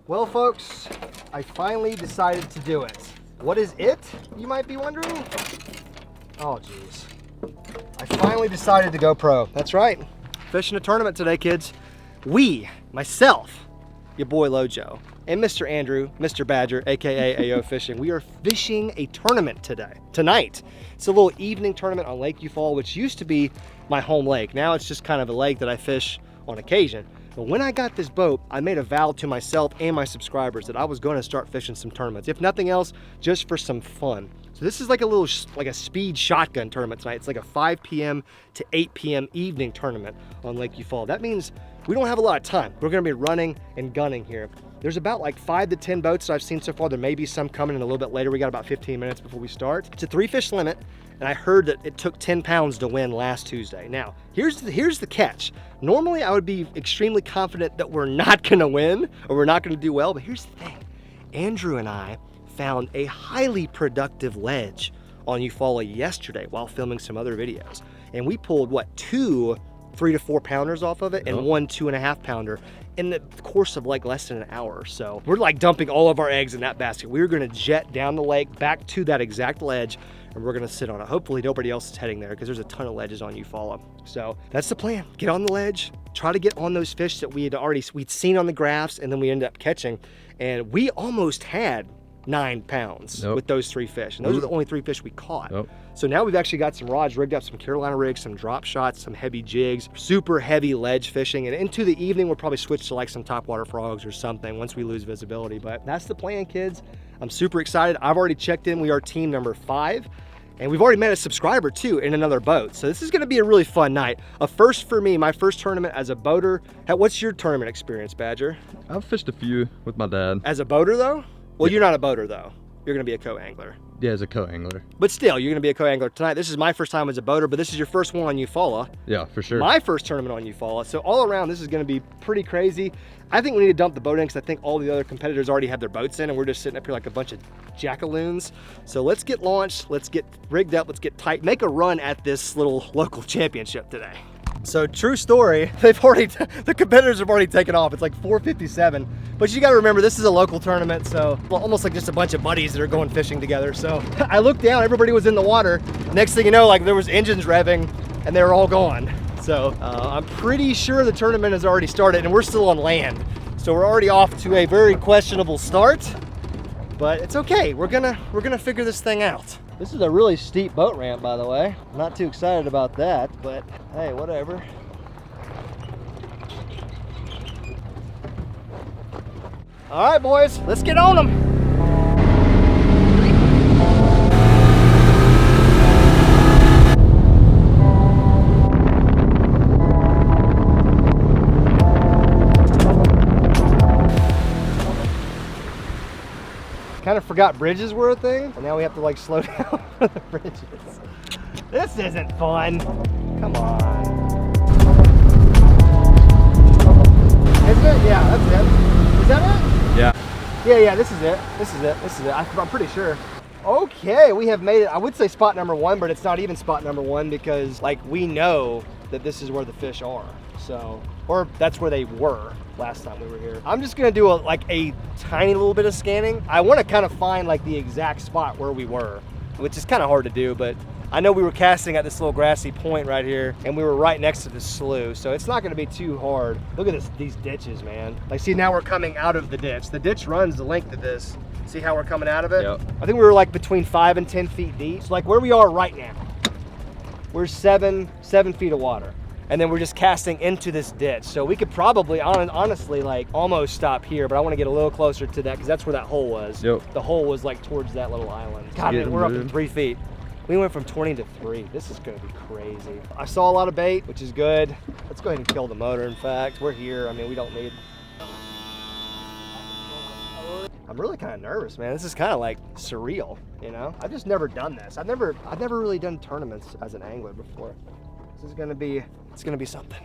Well, folks, I finally decided to do it. What is it, you might be wondering? Oh, geez. I finally decided to go pro. That's right. Fishing a tournament today, kids. Myself, your boy LOJO, and Mr. Andrew, Mr. Badger, AKA AO Fishing, we are fishing a tournament tonight. It's a little evening tournament on Lake Eufaula, which used to be my home lake. Now it's just kind of a lake that I fish on occasion. But when I got this boat, I made a vow to myself and my subscribers that I was going to start fishing some tournaments. If nothing else, just for some fun. So this is like a speed shotgun tournament tonight. It's like a 5 p.m. to 8 p.m. evening tournament on Lake Eufaula. That means we don't have a lot of time. We're going to be running and gunning here. There's about like 5 to 10 boats that I've seen so far. There may be some coming in a little bit later. We got about 15 minutes before we start. It's a 3-fish limit, and I heard that it took 10 pounds to win last Tuesday. Now, here's the catch. Normally, I would be extremely confident that we're not gonna win or we're not gonna do well, but here's the thing. Andrew and I found a highly productive ledge on Eufaula yesterday while filming some other videos. And we pulled, what, 2 3 to 4 pounders off of it and 1 2.5 pounder in the course of like less than an hour or so. We're like dumping all of our eggs in that basket. We're gonna jet down the lake back to that exact ledge, and we're gonna sit on it. Hopefully nobody else is heading there because there's a ton of ledges on Eufaula. So that's the plan. Get on the ledge, try to get on those fish that we'd seen on the graphs, and then we ended up catching. And we almost had 9 pounds with those 3 fish. And those are the only 3 fish we caught. So now we've actually got some rods rigged up, some Carolina rigs, some drop shots, some heavy jigs, super heavy ledge fishing. And into the evening, we'll probably switch to like some topwater frogs or something once we lose visibility. But that's the plan, kids. I'm super excited. I've already checked in. We are team number 5. And we've already met a subscriber too in another boat. So this is gonna be a really fun night. A first for me, my first tournament as a boater. What's your tournament experience, Badger? I've fished a few with my dad. As a boater though? Well, you're not a boater though. You're gonna be a co-angler. Yeah, as a co-angler. But still, you're gonna be a co-angler tonight. This is my first time as a boater, but this is your first one on Eufaula. Yeah, for sure. My first tournament on Eufaula. So all around, this is gonna be pretty crazy. I think we need to dump the boat in because I think all the other competitors already have their boats in and we're just sitting up here like a bunch of jackaloons. So let's get launched, let's get rigged up, let's get tight, make a run at this little local championship today. So true story, the competitors have already taken off. It's like 4:57, but you gotta remember this is a local tournament, so almost like just a bunch of buddies that are going fishing together. So I looked down, everybody was in the water. Next thing you know, like there was engines revving and they were all gone. So I'm pretty sure the tournament has already started and we're still on land. So we're already off to a very questionable start, but it's okay. We're gonna figure this thing out. This is a really steep boat ramp, by the way. I'm not too excited about that, but hey, whatever. All right, boys, let's get on them. Kind of forgot bridges were a thing, and now we have to like slow down for the bridges. This isn't fun. Come on. Isn't it? Yeah, that's it. Is that it? Yeah. Yeah, this is it. This is it. I'm pretty sure. Okay, we have made it. I would say spot number 1, but it's not even spot number 1 because like we know that this is where the fish are. So, or that's where they were last time we were here. I'm just gonna do a tiny little bit of scanning. I wanna kind of find like the exact spot where we were, which is kind of hard to do, but I know we were casting at this little grassy point right here and we were right next to the slough, so it's not gonna be too hard. Look at these ditches, man. Like, see, now we're coming out of the ditch. The ditch runs the length of this. See how we're coming out of it? Yep. I think we were like between 5 and 10 feet deep. So like where we are right now, we're 7 feet of water. And then we're just casting into this ditch. So we could probably, honestly, like almost stop here, but I want to get a little closer to that because that's where that hole was. Yep. The hole was like towards that little island. God, man, we're up to 3 feet. We went from 20 to 3. This is gonna be crazy. I saw a lot of bait, which is good. Let's go ahead and kill the motor, in fact. We're here, I mean, we don't need. I'm really kind of nervous, man. This is kind of like surreal, you know? I've just never done this. I've never really done tournaments as an angler before. This is gonna be, it's gonna be something.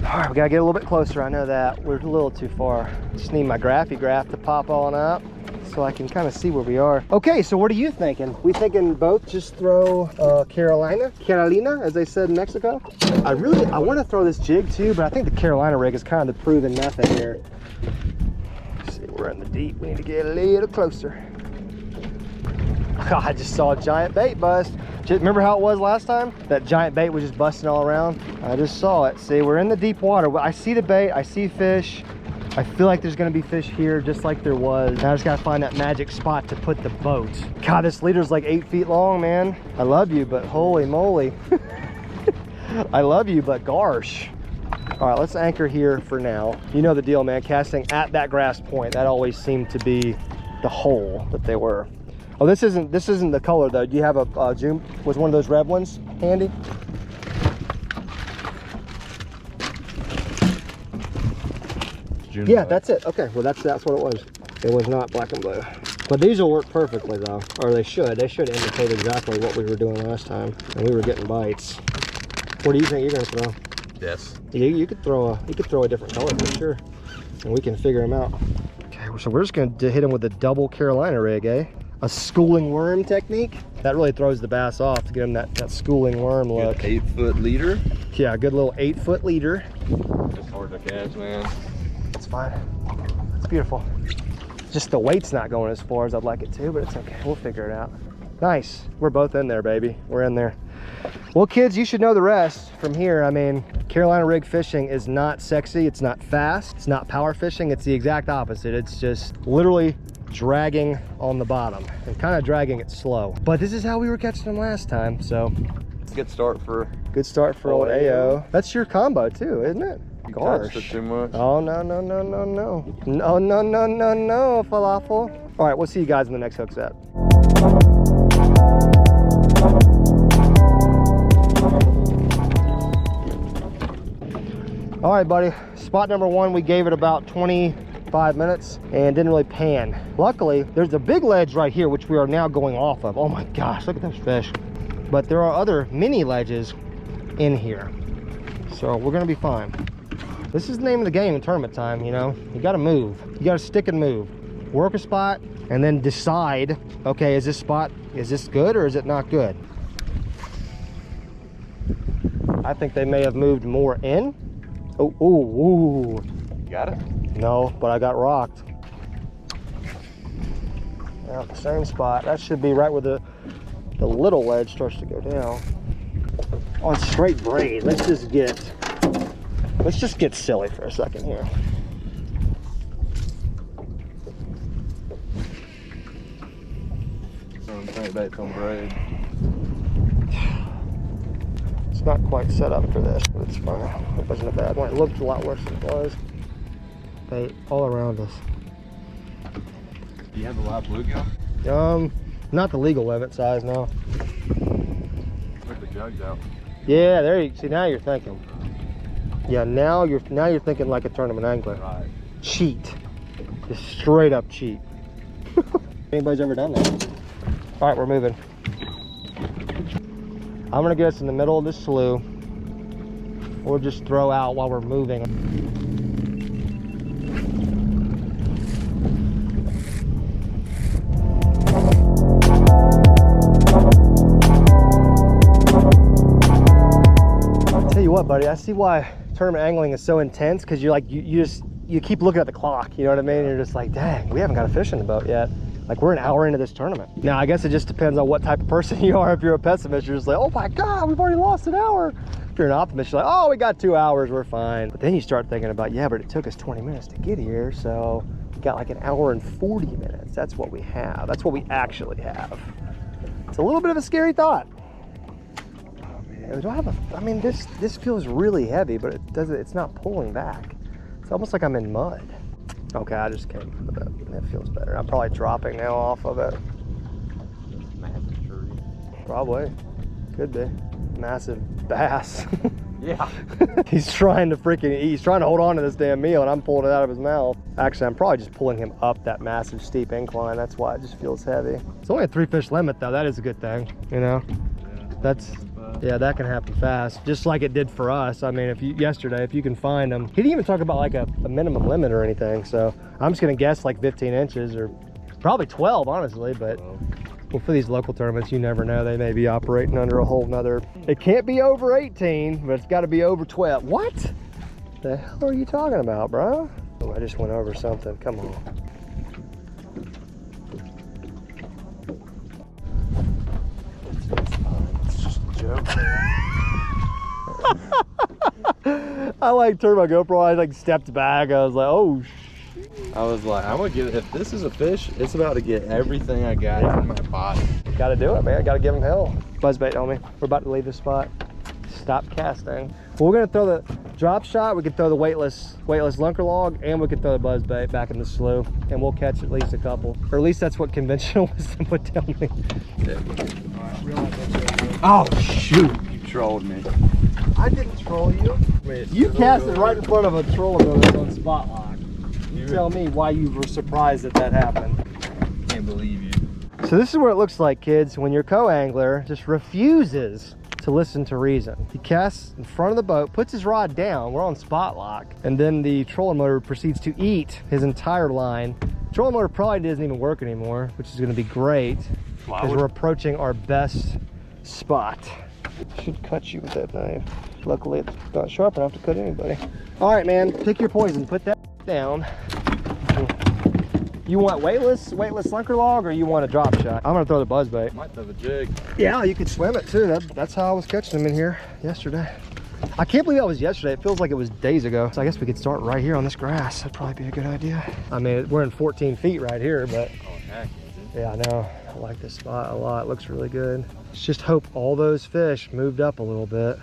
All right, we gotta get a little bit closer. I know that we're a little too far. Just need my graph to pop on up. so I can kind of see where we are. Okay, so what are you thinking? We thinking both just throw Carolina, as they said in Mexico? I want to throw this jig too, but I think the Carolina rig is kind of the proven method here. Let's see, we're in the deep. We need to get a little closer. I just saw a giant bait bust. Remember how it was last time? That giant bait was just busting all around. I just saw it. See, we're in the deep water. I see the bait, I see fish. I feel like there's gonna be fish here just like there was. Now I just gotta find that magic spot to put the boat. God, this leader's like 8 feet long, man. I love you, but holy moly. I love you, but gosh. All right, let's anchor here for now. You know the deal, man. Casting at that grass point, that always seemed to be the hole that they were. Oh, this isn't the color though. Do you have a zoom? Was one of those red ones handy? Yeah, that's it. Okay, well that's what it was. It was not black and blue. But these will work perfectly though, or they should. They should indicate exactly what we were doing last time, and we were getting bites. What do you think you're gonna throw? Yes. You could throw a different color for sure, and we can figure them out. Okay, so we're just gonna hit them with a double Carolina rig, eh? A schooling worm technique. That really throws the bass off to get them that schooling worm look. Good 8-foot leader. Yeah, a good little 8-foot leader. It's hard to catch, man. It's fine. It's beautiful. Just the weight's not going as far as I'd like it to, but it's okay. We'll figure it out. Nice. We're both in there, baby. We're in there. Well, kids, you should know the rest from here. I mean, Carolina rig fishing is not sexy. It's not fast. It's not power fishing. It's the exact opposite. It's just literally dragging on the bottom and kind of dragging it slow. But this is how we were catching them last time, so. Good start for old AO. That's your combo too, isn't it? You Gosh. touched it too much. Oh, no, falafel. All right, we'll see you guys in the next hook set. All right, buddy, spot number one, we gave it about 25 minutes and didn't really pan. Luckily, there's a big ledge right here, which we are now going off of. Oh my gosh, look at those fish. But there are other mini ledges in here, so we're gonna be fine. This is the name of the game in tournament time, you know? You gotta move. You gotta stick and move. Work a spot and then decide, okay, is this good or is it not good? I think they may have moved more in. Oh, ooh, ooh. You got it? No, but I got rocked. Yeah, the same spot. That should be right where the little ledge starts to go down. On straight braid, let's just get silly for a second here. Baits on braid. It's not quite set up for this, but it's fine. It wasn't a bad one. It looked a lot worse than it was. Bait all around us. Do you have a live bluegill? Not the legal limit size, no. Put the jugs out. Yeah, there you see. Now you're thinking. Yeah, now you're thinking like a tournament angler. Right. Cheat, just straight up cheat. Anybody's ever done that? All right, we're moving. I'm gonna get us in the middle of this slough. Or just throw out while we're moving. I'll tell you what, buddy, I see why tournament angling is so intense, because you're like, you keep looking at the clock, you know what I mean? You're just like, dang, we haven't got a fish in the boat yet. Like, we're an hour into this tournament. Now, I guess it just depends on what type of person you are. If you're a pessimist, you're just like, oh my God, we've already lost an hour. If you're an optimist, you're like, oh, we got 2 hours, we're fine. But then you start thinking about, yeah, but it took us 20 minutes to get here, so we got like an hour and 40 minutes. That's what we have. That's what we actually have. It's a little bit of a scary thought. Oh man, do I have I mean, this feels really heavy, but it's not pulling back. It's almost like I'm in mud. Okay, I just came with it. It feels better. I'm probably dropping now off of it. Massive tree. Probably. Could be. Massive bass. Yeah. He's trying to freaking eat. He's trying to hold on to this damn meal, and I'm pulling it out of his mouth. Actually, I'm probably just pulling him up that massive steep incline. That's why it just feels heavy. It's only a 3 fish limit though. That is a good thing, you know? Yeah, that can happen fast, just like it did for us. I mean, yesterday, if you can find them. He didn't even talk about like a minimum limit or anything, so I'm just gonna guess like 15 inches or Probably 12, honestly, but well, for these local tournaments, you never know. They may be operating under a whole nother. It can't be over 18, but it's got to be over 12. What the hell are you talking about, bro? Oh, I just went over something. Come on. It's just a joke. I like turned my GoPro, I like stepped back. I was like, oh I was like, I'm gonna give it, if this is a fish, it's about to get everything I got in my body. gotta do it, man. Gotta give him hell. Buzzbait, homie. We're about to leave this spot. Stop casting. Well, we're gonna throw the drop shot. We could throw the weightless lunker log, and we could throw the buzzbait back in the slough, and we'll catch at least a couple. Or at least that's what conventional wisdom would tell me. Oh shoot! You trolled me. I didn't troll you. You cast it right in front of a trolling motor on spot lock. You tell me why you were surprised that that happened. Can't believe you. So this is what it looks like, kids, when your co-angler just refuses to listen to reason. He casts in front of the boat, puts his rod down, we're on spot lock, and then the trolling motor proceeds to eat his entire line. Trolling motor probably doesn't even work anymore, which is going to be great because we're approaching our best spot. Should cut you with that knife. Luckily it's not sharp enough to cut anybody. All right, man, pick your poison, put that down. You want weightless lunker log, or you want a drop shot? I'm gonna throw the buzzbait. Might throw the jig. Yeah, you could swim it too. That's how I was catching them in here yesterday. I can't believe that was yesterday. It feels like it was days ago. So I guess we could start right here on this grass. That'd probably be a good idea. I mean, we're in 14 feet right here, but Oh, heck, is it? yeah, I know. I like this spot a lot. It looks really good. Let's just hope all those fish moved up a little bit.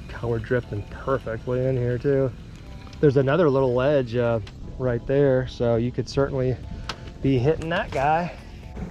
God, we're drifting perfectly in here too. There's another little ledge right there, so you could certainly be hitting that guy.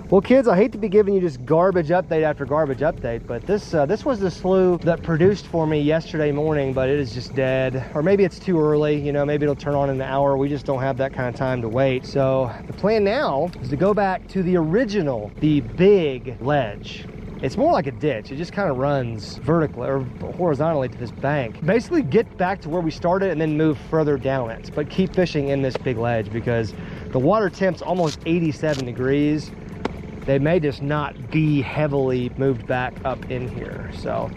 Well, kids, I hate to be giving you just garbage update after garbage update, but this was the slough that produced for me yesterday morning, but it is just dead. Or maybe it's too early, you know, maybe it'll turn on in an hour. We just don't have that kind of time to wait. So the plan now is to go back to the original, the big ledge. It's more like a ditch. It just kind of runs vertically or horizontally to this bank. Basically get back to where we started and then move further down it, but keep fishing in this big ledge because the water temp's almost 87 degrees. They may just not be heavily moved back up in here. So,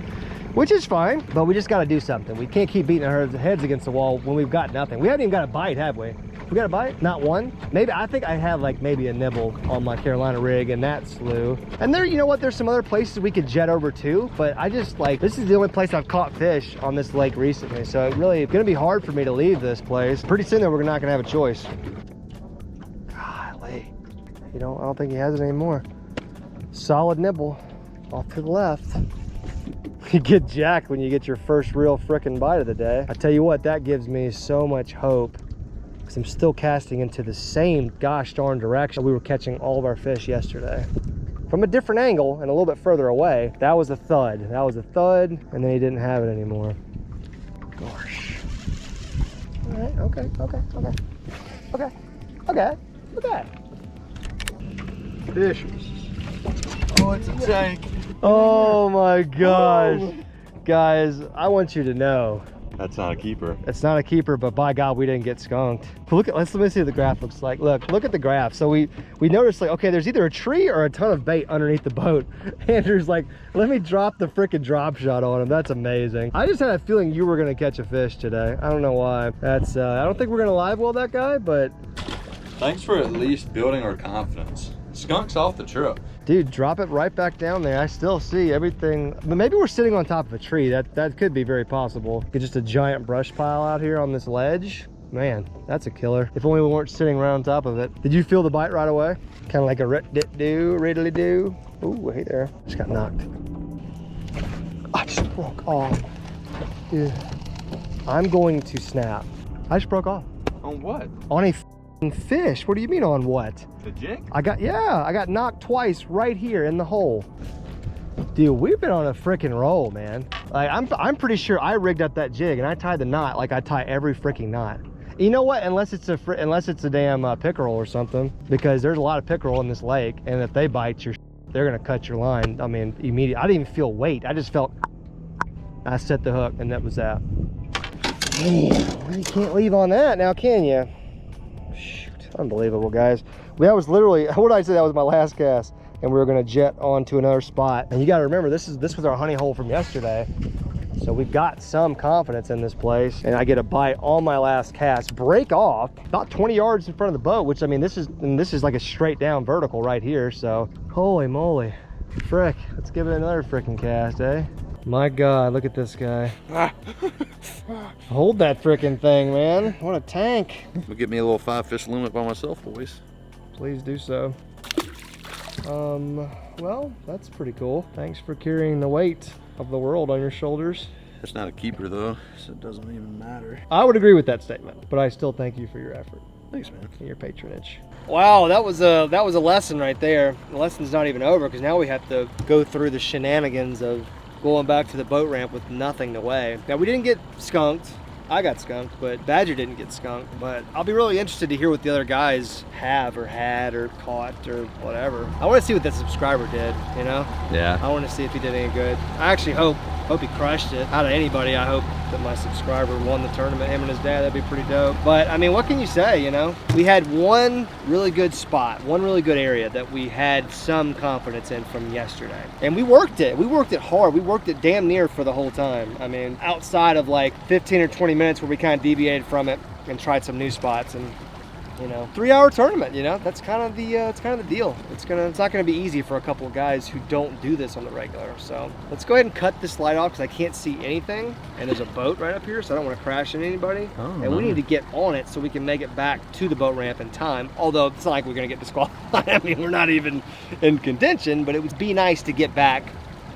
which is fine, but we just got to do something. We can't keep beating our heads against the wall when we've got nothing. We haven't even got a bite, have we? We got a bite? Not one? Maybe, I think I had like maybe a nibble on my Carolina rig and that slough. And there, you know what, there's some other places we could jet over to, but I just like, this is the only place I've caught fish on this lake recently. So it really, it's gonna be hard for me to leave this place. Pretty soon though, we're not gonna have a choice. Golly. I don't think he has it anymore. Solid nibble off to the left. You get jacked when you get your first real frickin' bite of the day. I tell you what, that gives me so much hope because I'm still casting into the same gosh darn direction we were catching all of our fish yesterday. From a different angle and a little bit further away. That was a thud. That was a thud, and then he didn't have it anymore. Gosh. All right, okay. Fish. Oh, it's a tank. Oh my gosh. Guys, I want you to know. That's not a keeper. It's not a keeper, but by God, we didn't get skunked. But let me see what the graph looks like. Look at the graph. So we noticed like, okay, there's either a tree or a ton of bait underneath the boat. Andrew's like, let me drop the freaking drop shot on him. That's amazing. I just had a feeling you were gonna catch a fish today. I don't know why. That's, I don't think we're gonna live well that guy, but. Thanks for at least building our confidence. Skunk's off the truck. Dude, drop it right back down there. I still see everything. But maybe we're sitting on top of a tree. That could be very possible. Just a giant brush pile out here on this ledge. Man, that's a killer. If only we weren't sitting right on top of it. Did you feel the bite right away? Kind of like a rit-dit-do, riddly-do. Ooh, hey there. Just got knocked. I just broke off. Dude, I'm going to snap. I just broke off. On what? On a fish. What do you mean on what? The jig? I got knocked twice right here in the hole. Dude, we've been on a freaking roll, man. Like I'm pretty sure I rigged up that jig and I tied the knot like I tie every freaking knot. You know what? Unless it's a damn pickerel or something, because there's a lot of pickerel in this lake, and if they bite your, they're gonna cut your line. I mean, immediately. I didn't even feel weight. I just felt. I set the hook, and that was that. Damn, you can't leave on that now, can you? Shoot, unbelievable, guys. That was literally, what did I say? That was my last cast, and we were gonna jet on to another spot. And you gotta remember, this was our honey hole from yesterday. So we've got some confidence in this place, and I get a bite on my last cast, break off about 20 yards in front of the boat, which I mean, this is like a straight down vertical right here. So holy moly, frick, let's give it another frickin' cast, eh? My God, look at this guy. Hold that frickin' thing, man. What a tank. We'll get me a little 5-fish limit by myself, boys. Please do so. Well, that's pretty cool. Thanks for carrying the weight of the world on your shoulders. It's not a keeper though, so it doesn't even matter. I would agree with that statement, but I still thank you for your effort. Thanks, man. And your patronage. Wow, that was a lesson right there. The lesson's not even over, because now we have to go through the shenanigans of going back to the boat ramp with nothing to weigh. Now, we didn't get skunked. I got skunked, but Badger didn't get skunked. But I'll be really interested to hear what the other guys have or had or caught or whatever. I want to see what that subscriber did, you know? Yeah. I want to see if he did any good. I actually hope he crushed it. Out of anybody, I hope that my subscriber won the tournament, him and his dad. That'd be pretty dope. But I mean, what can you say, you know? We had one really good spot, one really good area that we had some confidence in from yesterday. And we worked it. We worked it hard. We worked it damn near for the whole time. I mean, outside of like 15 or 20 minutes where we kind of deviated from it and tried some new spots, and you know, 3-hour tournament, you know, that's kind of the deal. It's not gonna be easy for a couple of guys who don't do this on the regular. So let's go ahead and cut this light off, because I can't see anything, and there's a boat right up here, so I don't want to crash into anybody. And we need to get on it so we can make it back to the boat ramp in time. Although it's not like we're gonna get disqualified. I mean, we're not even in contention, but it would be nice to get back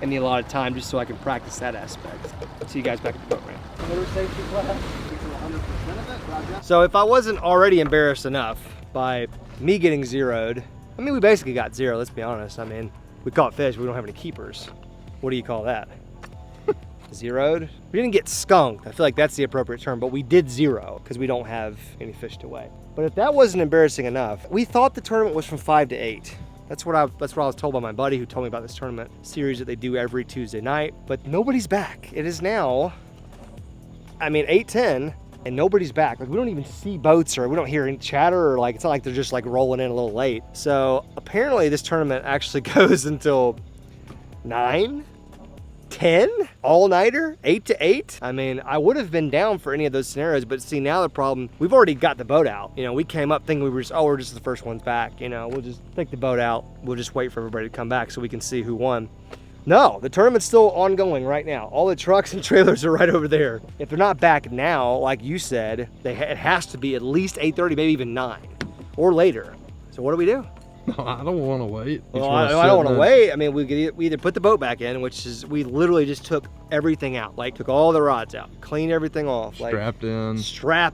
in the allotted time, just so I can practice that aspect. See you guys back at the boat ramp. Safety class. So if I wasn't already embarrassed enough by me getting zeroed, I mean, we basically got zero, let's be honest. I mean, we caught fish, but we don't have any keepers. What do you call that? Zeroed? We didn't get skunked. I feel like that's the appropriate term, but we did zero because we don't have any fish to weigh. But if that wasn't embarrassing enough, we thought the tournament was from 5 to 8. That's what I was told by my buddy who told me about this tournament series that they do every Tuesday night, but nobody's back. It is now, I mean, 8:10. And nobody's back. Like, we don't even see boats, or we don't hear any chatter, or like, it's not like they're just like rolling in a little late. So apparently this tournament actually goes until 9, 10, all-nighter, 8 to 8. I mean, I would have been down for any of those scenarios, but see, now the problem, we've already got the boat out. You know, we came up thinking we're just the first ones back. You know, we'll just take the boat out. We'll just wait for everybody to come back so we can see who won. No, the tournament's still ongoing right now. All the trucks and trailers are right over there. If they're not back now, like you said, it has to be at least 8:30, maybe even 9 or later. So what do we do? No, I don't want to wait. Well, I don't want to wait. I mean, we either put the boat back in, which is, we literally just took everything out, like took all the rods out, cleaned everything off. Strapped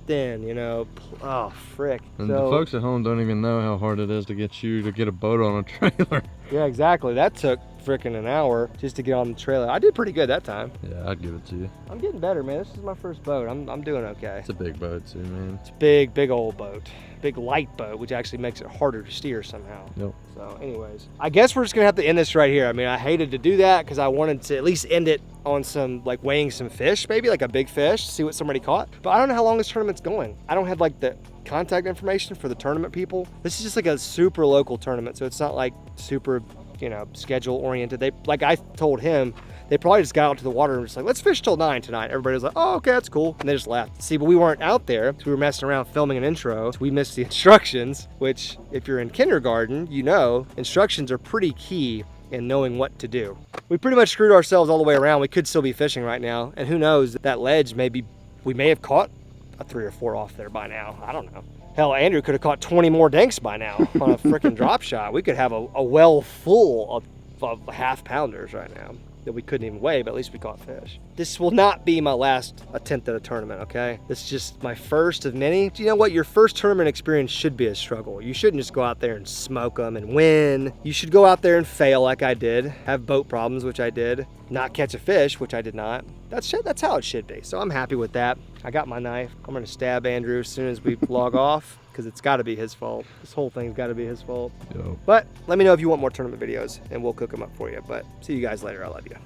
in, you know. Oh, frick. And the folks at home don't even know how hard it is to get a boat on a trailer. Yeah, exactly. That took freaking an hour just to get on the trailer. I did pretty good that time. Yeah, I'd give it to you. I'm getting better, man. This is my first boat. I'm doing okay. It's a big boat too, man. It's a big old boat. Big light boat, which actually makes it harder to steer somehow. Yep. So anyways, I guess we're just gonna have to end this right here. I mean, I hated to do that because I wanted to at least end it on some, like, weighing some fish, maybe like a big fish, see what somebody caught. But I don't know how long this tournament's going. I don't have like the contact information for the tournament people. This is just like a super local tournament, so it's not like super, you know, schedule oriented. They, like I told him, they probably just got out to the water and was like, let's fish till 9 tonight. Everybody was like, oh, okay, that's cool. And they just left. See, but we weren't out there. So we were messing around filming an intro. So we missed the instructions, which if you're in kindergarten, you know, instructions are pretty key in knowing what to do. We pretty much screwed ourselves all the way around. We could still be fishing right now. And who knows, that ledge, we may have caught a 3 or 4 off there by now. I don't know. Hell, Andrew could have caught 20 more dinks by now on a freaking drop shot. We could have a well full of half-pounders right now that we couldn't even weigh, but at least we caught fish. This will not be my last attempt at a tournament, okay? This is just my first of many. Do you know what? Your first tournament experience should be a struggle. You shouldn't just go out there and smoke them and win. You should go out there and fail like I did, have boat problems, which I did, not catch a fish, which I did not. That's how it should be. So I'm happy with that. I got my knife. I'm gonna stab Andrew as soon as we log off, because it's gotta be his fault. This whole thing's gotta be his fault. Yo. But let me know if you want more tournament videos and we'll cook them up for you. But see you guys later. I love you.